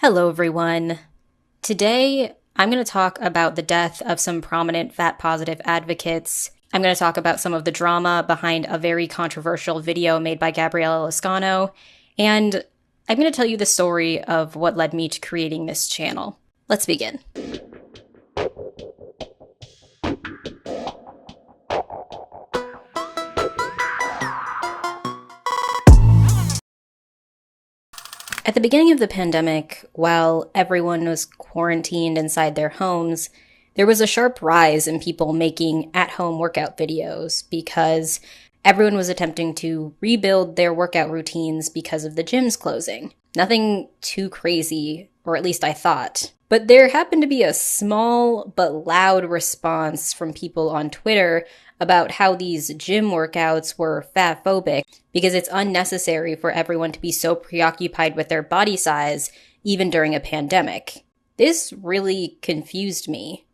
Hello, everyone. Today, I'm going to talk about the death of some prominent fat-positive advocates. I'm going to talk about some of the drama behind a very controversial video made by Gabriella Lascano, and I'm going to tell you the story of what led me to creating this channel. Let's begin. At the beginning of the pandemic, while everyone was quarantined inside their homes, there was a sharp rise in people making at-home workout videos because everyone was attempting to rebuild their workout routines because of the gyms closing. Nothing too crazy, or at least I thought. But there happened to be a small but loud response from people on Twitter about how these gym workouts were fat-phobic because it's unnecessary for everyone to be so preoccupied with their body size, even during a pandemic. This really confused me.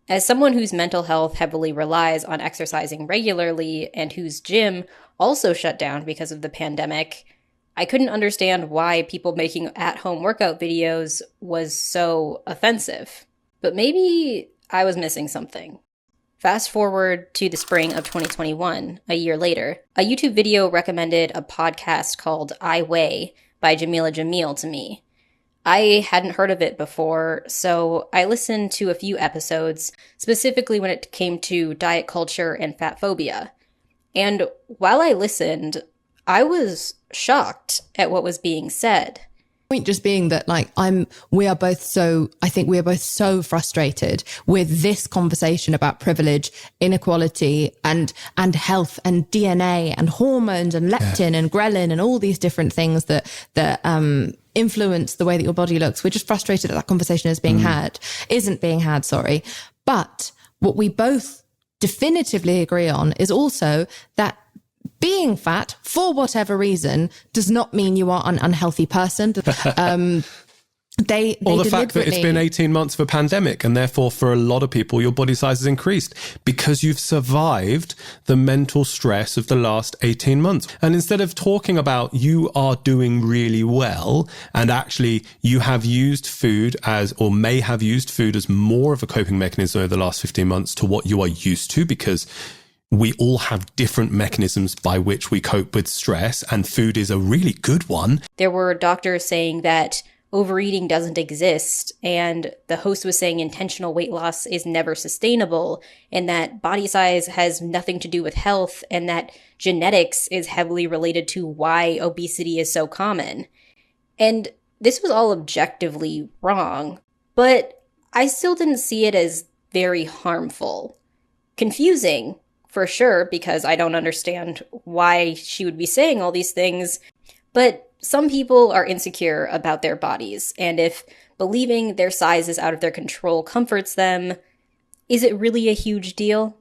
As someone whose mental health heavily relies on exercising regularly and whose gym also shut down because of the pandemic, I couldn't understand why people making at-home workout videos was so offensive. But maybe I was missing something. Fast forward to the spring of 2021, a year later, a YouTube video recommended a podcast called I Weigh by Jamila Jamil to me. I hadn't heard of it before, so I listened to a few episodes, specifically when it came to diet culture and fat phobia. And while I listened, I was shocked at what was being said. Point just being that we are both so frustrated with this conversation about privilege, inequality and health and DNA and hormones and leptin and ghrelin and all these different things that influence the way that your body looks. We're just frustrated that conversation isn't being had, sorry. But what we both definitively agree on is also that being fat, for whatever reason, does not mean you are an unhealthy person. Or the fact that it's been 18 months of a pandemic, and therefore for a lot of people, your body size has increased because you've survived the mental stress of the last 18 months. And instead of talking about you are doing really well, and actually you have used food or may have used food as more of a coping mechanism over the last 15 months to what you are used to, because we all have different mechanisms by which we cope with stress, and food is a really good one. There were doctors saying that overeating doesn't exist, and the host was saying intentional weight loss is never sustainable, and that body size has nothing to do with health, and that genetics is heavily related to why obesity is so common. And this was all objectively wrong, but I still didn't see it as very harmful. Confusing, for sure, because I don't understand why she would be saying all these things, but some people are insecure about their bodies, and if believing their size is out of their control comforts them, is it really a huge deal?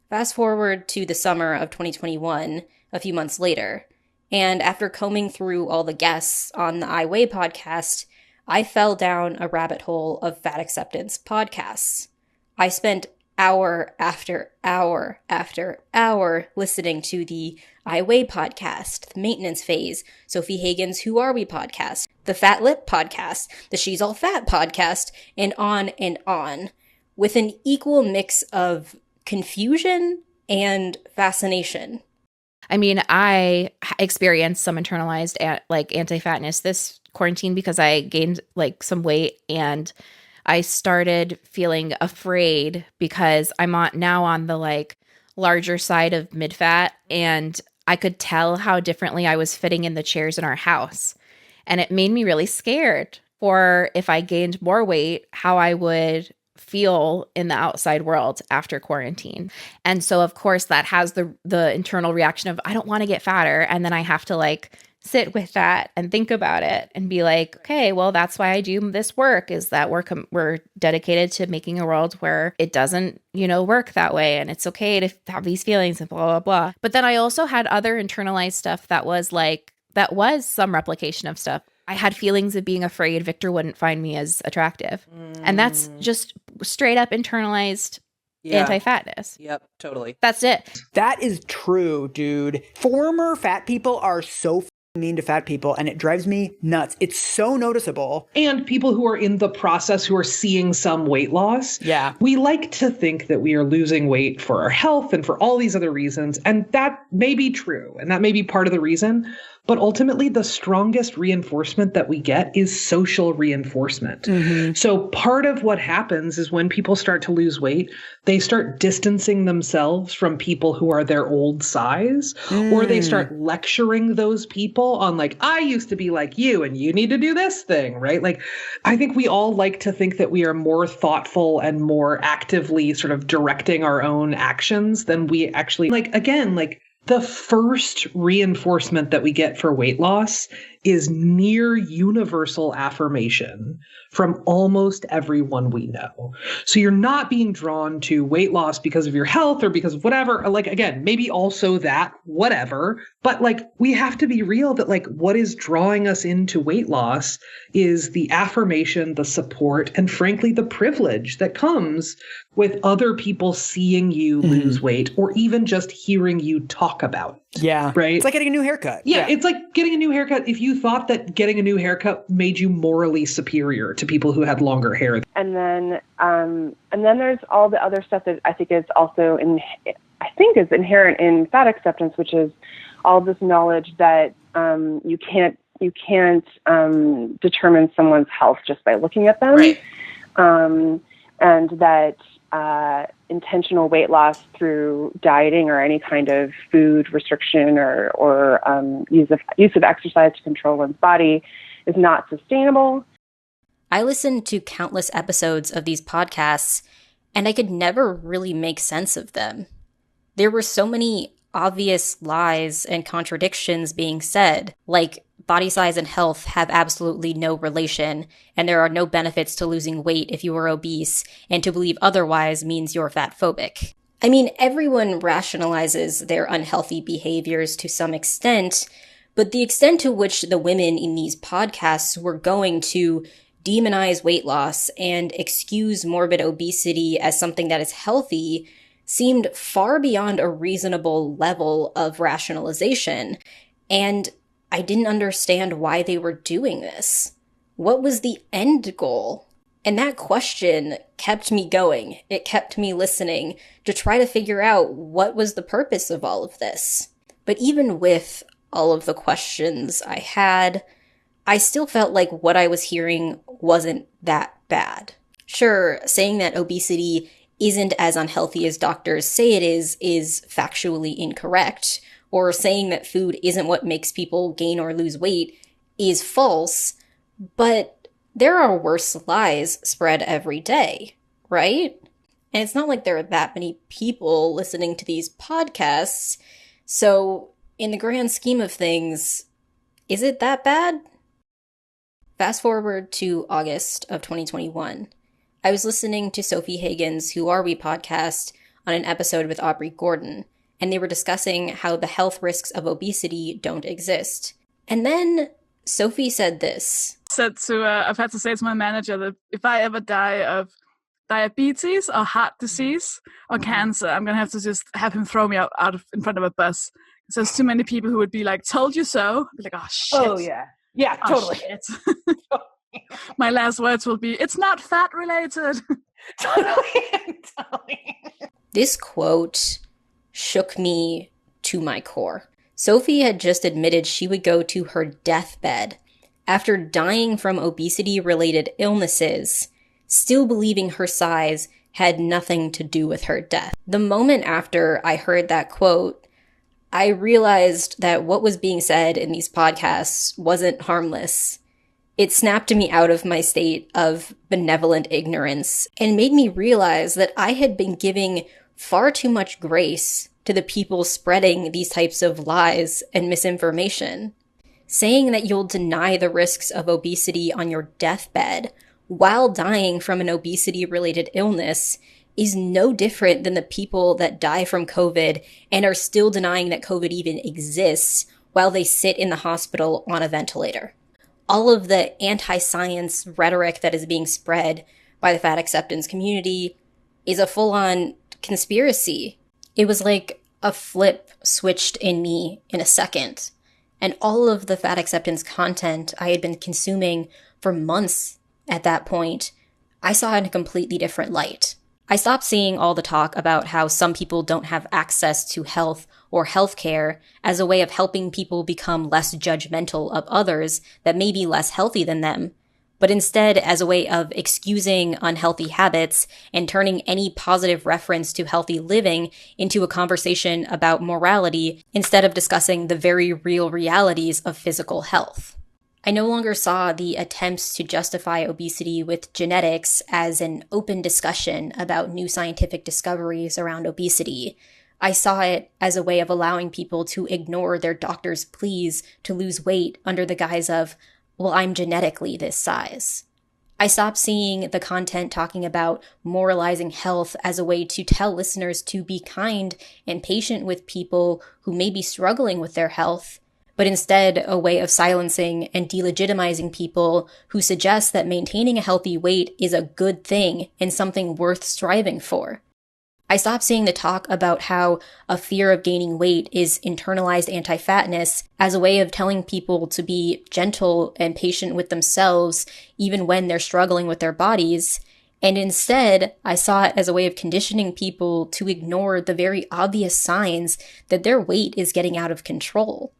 Fast forward to the summer of 2021, a few months later, and after combing through all the guests on the I Weigh podcast, I fell down a rabbit hole of fat acceptance podcasts. I spent hour after hour after hour listening to the I Weigh podcast, the Maintenance Phase, Sophie Hagen's Who Are We podcast, the Fat Lip podcast, the She's All Fat podcast, and on, with an equal mix of confusion and fascination. I mean, I experienced some internalized anti-fatness this quarantine because I gained some weight, and I started feeling afraid because I'm now on the larger side of mid-fat, and I could tell how differently I was fitting in the chairs in our house. And it made me really scared for if I gained more weight, how I would feel in the outside world after quarantine. And so of course that has the internal reaction of I don't want to get fatter, and then I have to sit with that and think about it and be like, okay, well, that's why I do this work, is that we're dedicated to making a world where it doesn't, work that way. And it's okay to have these feelings and blah, blah, blah. But then I also had other internalized stuff that was some replication of stuff. I had feelings of being afraid Victor wouldn't find me as attractive. And that's just straight up internalized anti-fatness. Yep, totally. That's it. That is true, dude. Former fat people are so mean to fat people, and it drives me nuts. It's so noticeable. And people who are in the process who are seeing some weight loss. Yeah. We like to think that we are losing weight for our health and for all these other reasons. And that may be true. And that may be part of the reason. But ultimately, the strongest reinforcement that we get is social reinforcement. Mm-hmm. So part of what happens is when people start to lose weight, they start distancing themselves from people who are their old size, or they start lecturing those people on like, I used to be like you and you need to do this thing, right? Like, I think we all like to think that we are more thoughtful and more actively sort of directing our own actions than we actually, like, again, like, the first reinforcement that we get for weight loss is near universal affirmation from almost everyone we know. So you're not being drawn to weight loss because of your health or because of whatever. Like, again, maybe also that, whatever. But like, we have to be real that like what is drawing us into weight loss is the affirmation, the support, and frankly, the privilege that comes with other people seeing you lose weight or even just hearing you talk about it. Yeah. Right. It's like getting a new haircut. Yeah. It's like getting a new haircut. If you thought that getting a new haircut made you morally superior to people who had longer hair. And then there's all the other stuff that I think is also is inherent in fat acceptance, which is all this knowledge that you can't determine someone's health just by looking at them. Right. And that intentional weight loss through dieting or any kind of food restriction or use of exercise to control one's body is not sustainable. I listened to countless episodes of these podcasts, and I could never really make sense of them. There were so many obvious lies and contradictions being said, like body size and health have absolutely no relation, and there are no benefits to losing weight if you are obese, and to believe otherwise means you're fat phobic. I mean, everyone rationalizes their unhealthy behaviors to some extent, but the extent to which the women in these podcasts were going to demonize weight loss and excuse morbid obesity as something that is healthy seemed far beyond a reasonable level of rationalization, and I didn't understand why they were doing this. What was the end goal? And that question kept me going. It kept me listening to try to figure out what was the purpose of all of this. But even with all of the questions I had, I still felt like what I was hearing wasn't that bad. Sure, saying that obesity isn't as unhealthy as doctors say it is factually incorrect, or saying that food isn't what makes people gain or lose weight is false, but there are worse lies spread every day, right? And it's not like there are that many people listening to these podcasts, so in the grand scheme of things, is it that bad? Fast forward to August of 2021. I was listening to Sophie Hagen's Who Are We podcast on an episode with Aubrey Gordon, and they were discussing how the health risks of obesity don't exist. And then Sophie said this. I've had to say to my manager that if I ever die of diabetes or heart disease or cancer, I'm going to have to just have him throw me out in front of a bus. So there's too many people who would be like, told you so. I'd be like, oh, shit. Oh, yeah. Yeah, totally. Shit. My last words will be, it's not fat related. Totally. This quote shook me to my core. Sophie had just admitted she would go to her deathbed after dying from obesity-related illnesses, still believing her size had nothing to do with her death. The moment after I heard that quote, I realized that what was being said in these podcasts wasn't harmless. It snapped me out of my state of benevolent ignorance and made me realize that I had been giving far too much grace to the people spreading these types of lies and misinformation. Saying that you'll deny the risks of obesity on your deathbed while dying from an obesity-related illness is no different than the people that die from COVID and are still denying that COVID even exists while they sit in the hospital on a ventilator. All of the anti-science rhetoric that is being spread by the fat acceptance community is a full-on conspiracy. It was like a flip switched in me in a second. And all of the fat acceptance content I had been consuming for months at that point, I saw in a completely different light. I stopped seeing all the talk about how some people don't have access to health or healthcare as a way of helping people become less judgmental of others that may be less healthy than them, but instead as a way of excusing unhealthy habits and turning any positive reference to healthy living into a conversation about morality instead of discussing the very real realities of physical health. I no longer saw the attempts to justify obesity with genetics as an open discussion about new scientific discoveries around obesity. I saw it as a way of allowing people to ignore their doctor's pleas to lose weight under the guise of, well, I'm genetically this size. I stopped seeing the content talking about moralizing health as a way to tell listeners to be kind and patient with people who may be struggling with their health, but instead a way of silencing and delegitimizing people who suggest that maintaining a healthy weight is a good thing and something worth striving for. I stopped seeing the talk about how a fear of gaining weight is internalized anti-fatness as a way of telling people to be gentle and patient with themselves even when they're struggling with their bodies, and instead I saw it as a way of conditioning people to ignore the very obvious signs that their weight is getting out of control.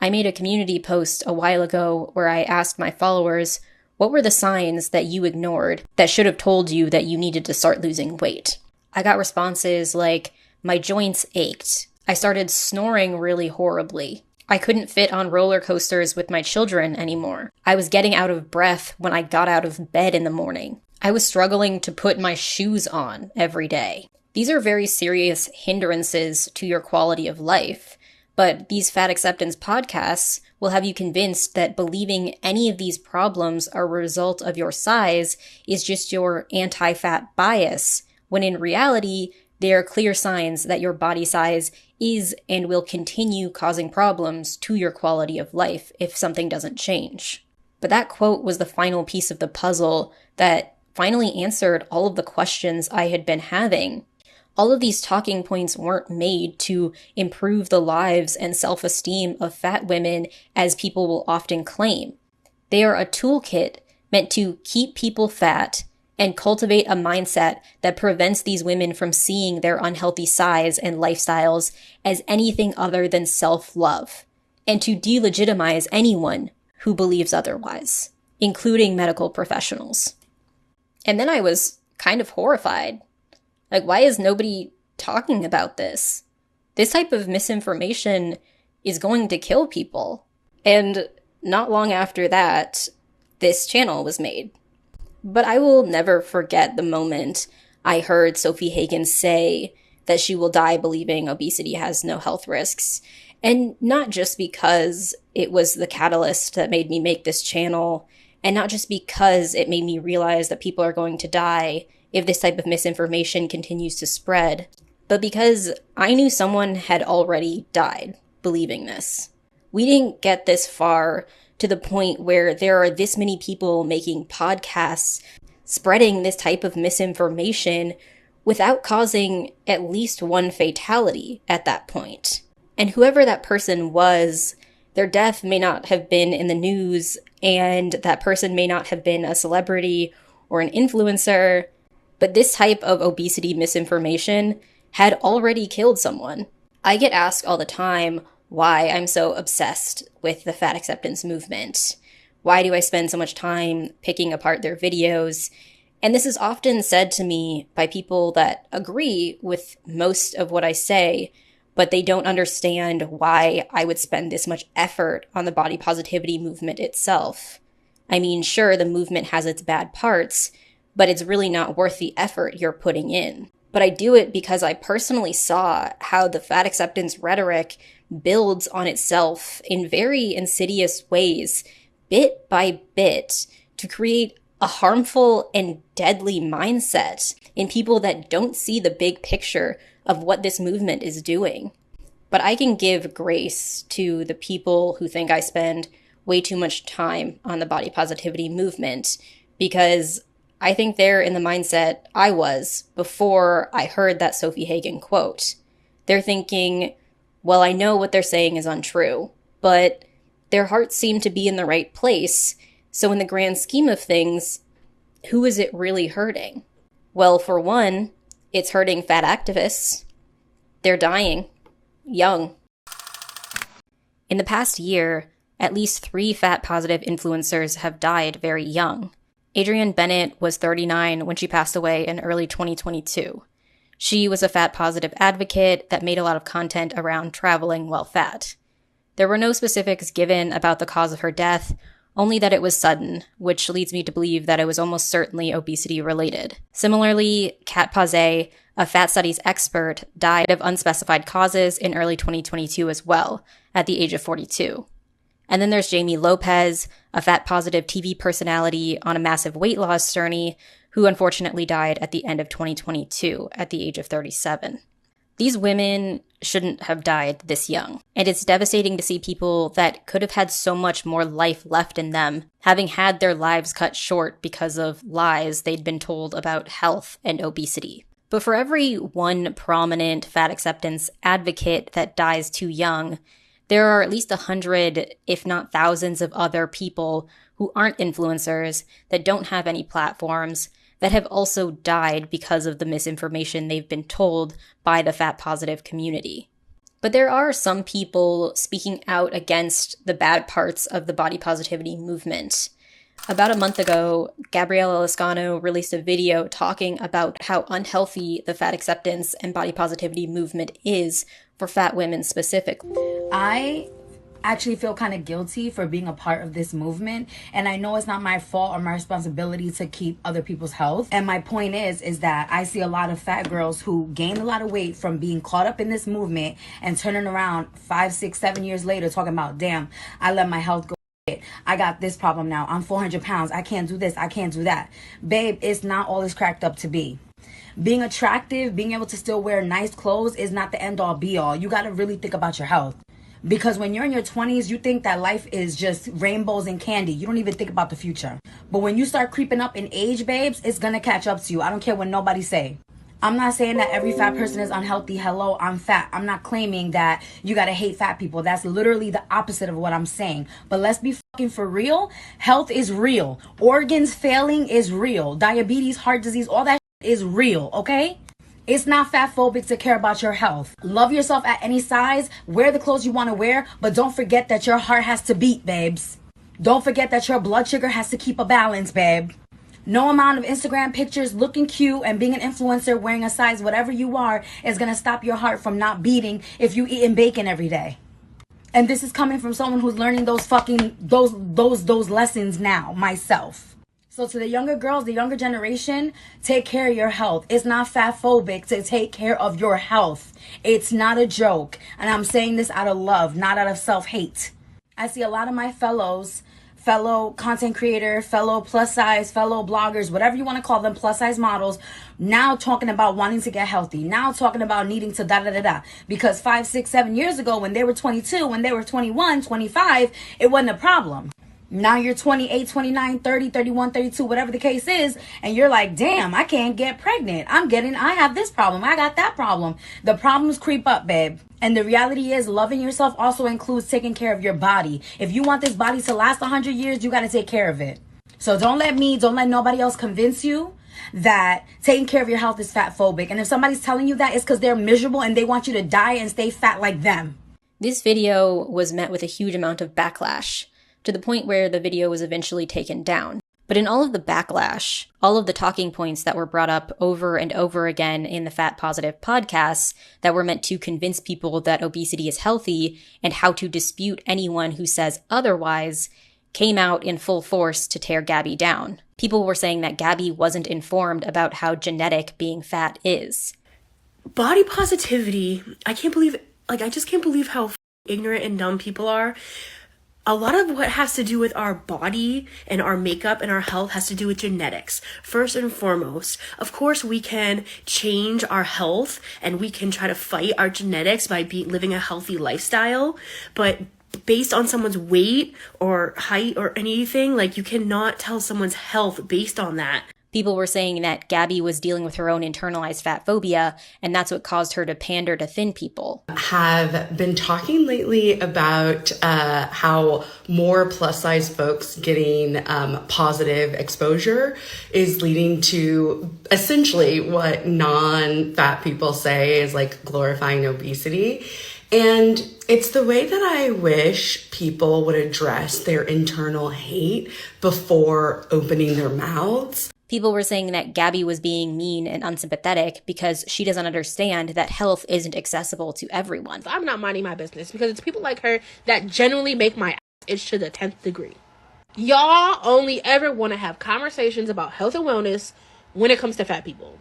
I made a community post a while ago where I asked my followers, what were the signs that you ignored that should have told you that you needed to start losing weight? I got responses like, my joints ached. I started snoring really horribly. I couldn't fit on roller coasters with my children anymore. I was getting out of breath when I got out of bed in the morning. I was struggling to put my shoes on every day. These are very serious hindrances to your quality of life. But these fat acceptance podcasts will have you convinced that believing any of these problems are a result of your size is just your anti-fat bias, when in reality, they are clear signs that your body size is and will continue causing problems to your quality of life if something doesn't change. But that quote was the final piece of the puzzle that finally answered all of the questions I had been having. All of these talking points weren't made to improve the lives and self-esteem of fat women, as people will often claim. They are a toolkit meant to keep people fat and cultivate a mindset that prevents these women from seeing their unhealthy size and lifestyles as anything other than self-love, and to delegitimize anyone who believes otherwise, including medical professionals. And then I was kind of horrified. Like, why is nobody talking about this? This type of misinformation is going to kill people. And not long after that, this channel was made. But I will never forget the moment I heard Sophie Hagen say that she will die believing obesity has no health risks. And not just because it was the catalyst that made me make this channel, and not just because it made me realize that people are going to die if this type of misinformation continues to spread, but because I knew someone had already died believing this. We didn't get this far to the point where there are this many people making podcasts spreading this type of misinformation without causing at least one fatality at that point. And whoever that person was, their death may not have been in the news, and that person may not have been a celebrity or an influencer, but this type of obesity misinformation had already killed someone. I get asked all the time why I'm so obsessed with the fat acceptance movement. Why do I spend so much time picking apart their videos? And this is often said to me by people that agree with most of what I say, but they don't understand why I would spend this much effort on the body positivity movement itself. I mean, sure, the movement has its bad parts, but it's really not worth the effort you're putting in. But I do it because I personally saw how the fat acceptance rhetoric builds on itself in very insidious ways, bit by bit, to create a harmful and deadly mindset in people that don't see the big picture of what this movement is doing. But I can give grace to the people who think I spend way too much time on the body positivity movement, because I think they're in the mindset I was before I heard that Sophie Hagen quote. They're thinking, well, I know what they're saying is untrue, but their hearts seem to be in the right place. So in the grand scheme of things, who is it really hurting? Well, for one, it's hurting fat activists. They're dying. Young. In the past year, at least 3 fat-positive influencers have died very young. Adrienne Bennett was 39 when she passed away in early 2022. She was a fat-positive advocate that made a lot of content around traveling while fat. There were no specifics given about the cause of her death, only that it was sudden, which leads me to believe that it was almost certainly obesity-related. Similarly, Kat Pazet, a fat studies expert, died of unspecified causes in early 2022 as well, at the age of 42. And then there's Jamie Lopez, a fat-positive TV personality on a massive weight loss journey, who unfortunately died at the end of 2022 at the age of 37. These women shouldn't have died this young, and it's devastating to see people that could have had so much more life left in them having had their lives cut short because of lies they'd been told about health and obesity. But for every one prominent fat acceptance advocate that dies too young, there are at least 100, if not thousands, of other people who aren't influencers, that don't have any platforms, that have also died because of the misinformation they've been told by the fat-positive community. But there are some people speaking out against the bad parts of the body positivity movement. About a month ago, Gabriella Lascano released a video talking about how unhealthy the fat acceptance and body positivity movement is for fat women specifically. I actually feel kind of guilty for being a part of this movement, and I know it's not my fault or my responsibility to keep other people's health. And my point is that I see a lot of fat girls who gained a lot of weight from being caught up in this movement and turning around 5, 6, 7 years later talking about, damn, I let my health go. I got this problem now. I'm 400 pounds. I can't do this. I can't do that. Babe, it's not all it's cracked up to be. Being attractive, being able to still wear nice clothes is not the end all be all. You got to really think about your health. Because when you're in your 20s, you think that life is just rainbows and candy. You don't even think about the future. But when you start creeping up in age, babes, it's going to catch up to you. I don't care what nobody say. I'm not saying that every fat person is unhealthy. Hello, I'm fat. I'm not claiming that you got to hate fat people. That's literally the opposite of what I'm saying. But let's be fucking for real. Health is real. Organs failing is real. Diabetes, heart disease, all that is real, okay? It's not fat phobic to care about your health. Love yourself at any size. Wear the clothes you want to wear, but don't forget that your heart has to beat, babes. Don't forget that your blood sugar has to keep a balance, babe. No amount of Instagram pictures looking cute and being an influencer wearing a size whatever you are is going to stop your heart from not beating if you eating bacon every day. And this is coming from someone who's learning those lessons now, myself. So to the younger girls, the younger generation, take care of your health. It's not fat phobic to take care of your health. It's not a joke. And I'm saying this out of love, not out of self-hate. I see a lot of my fellow content creator, fellow plus size, fellow bloggers, whatever you want to call them, plus size models, now talking about wanting to get healthy, now talking about needing to da-da-da-da. Because 5, 6, 7 years ago, when they were 22, when they were 21, 25, it wasn't a problem. Now you're 28, 29, 30, 31, 32, whatever the case is, and you're like, damn, I can't get pregnant. I have this problem. I got that problem. The problems creep up, babe. And the reality is, loving yourself also includes taking care of your body. If you want this body to last 100 years, you got to take care of it. So don't let nobody else convince you that taking care of your health is fat phobic. And if somebody's telling you that, it's because they're miserable and they want you to die and stay fat like them. This video was met with a huge amount of backlash, to the point where the video was eventually taken down. But in all of the backlash, all of the talking points that were brought up over and over again in the Fat Positive podcasts that were meant to convince people that obesity is healthy and how to dispute anyone who says otherwise, came out in full force to tear Gabby down. People were saying that Gabby wasn't informed about how genetic being fat is. Body positivity, I just can't believe how ignorant and dumb people are. A lot of what has to do with our body and our makeup and our health has to do with genetics, first and foremost. Of course, we can change our health and we can try to fight our genetics by living a healthy lifestyle, but based on someone's weight or height or anything, you cannot tell someone's health based on that. People were saying that Gabby was dealing with her own internalized fat phobia, and that's what caused her to pander to thin people. Have been talking lately about how more plus size folks getting positive exposure is leading to essentially what non-fat people say is like glorifying obesity. And it's the way that I wish people would address their internal hate before opening their mouths. People were saying that Gabby was being mean and unsympathetic because she doesn't understand that health isn't accessible to everyone. I'm not minding my business because it's people like her that genuinely make my ass itch to the 10th degree. Y'all only ever want to have conversations about health and wellness when it comes to fat people.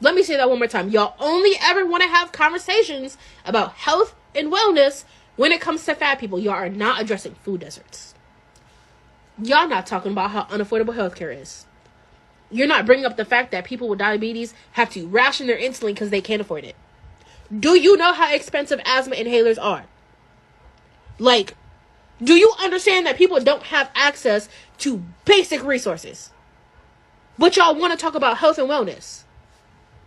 Let me say that one more time. Y'all only ever want to have conversations about health and wellness when it comes to fat people. Y'all are not addressing food deserts. Y'all not talking about how unaffordable healthcare is. You're not bringing up the fact that people with diabetes have to ration their insulin because they can't afford it. Do you know how expensive asthma inhalers are? Like, do you understand that people don't have access to basic resources? But y'all want to talk about health and wellness.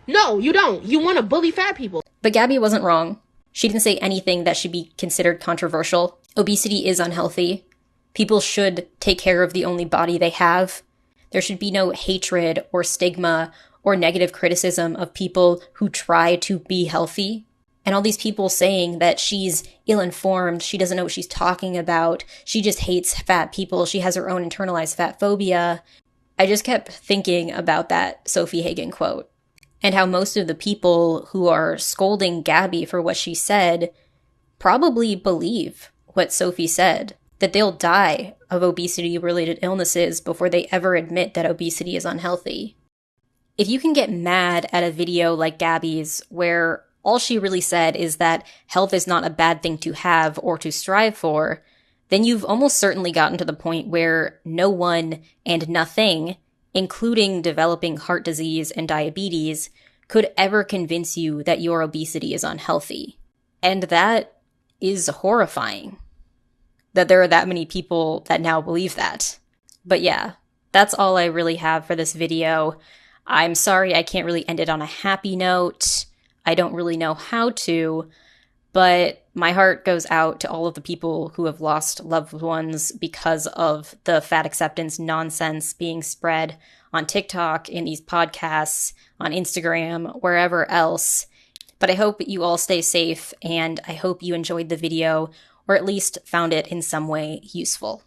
No, you don't. You want to bully fat people. But Gabby wasn't wrong. She didn't say anything that should be considered controversial. Obesity is unhealthy. People should take care of the only body they have. There should be no hatred or stigma or negative criticism of people who try to be healthy. And all these people saying that she's ill-informed, she doesn't know what she's talking about, she just hates fat people, she has her own internalized fat phobia. I just kept thinking about that Sophie Hagen quote and how most of the people who are scolding Gabby for what she said probably believe what Sophie said, that they'll die of obesity-related illnesses before they ever admit that obesity is unhealthy. If you can get mad at a video like Gabby's, where all she really said is that health is not a bad thing to have or to strive for, then you've almost certainly gotten to the point where no one and nothing, including developing heart disease and diabetes, could ever convince you that your obesity is unhealthy. And that is horrifying, that there are that many people that now believe that. But yeah, that's all I really have for this video. I'm sorry I can't really end it on a happy note. I don't really know how to, but my heart goes out to all of the people who have lost loved ones because of the fat acceptance nonsense being spread on TikTok, in these podcasts, on Instagram, wherever else. But I hope you all stay safe, and I hope you enjoyed the video, or at least found it in some way useful.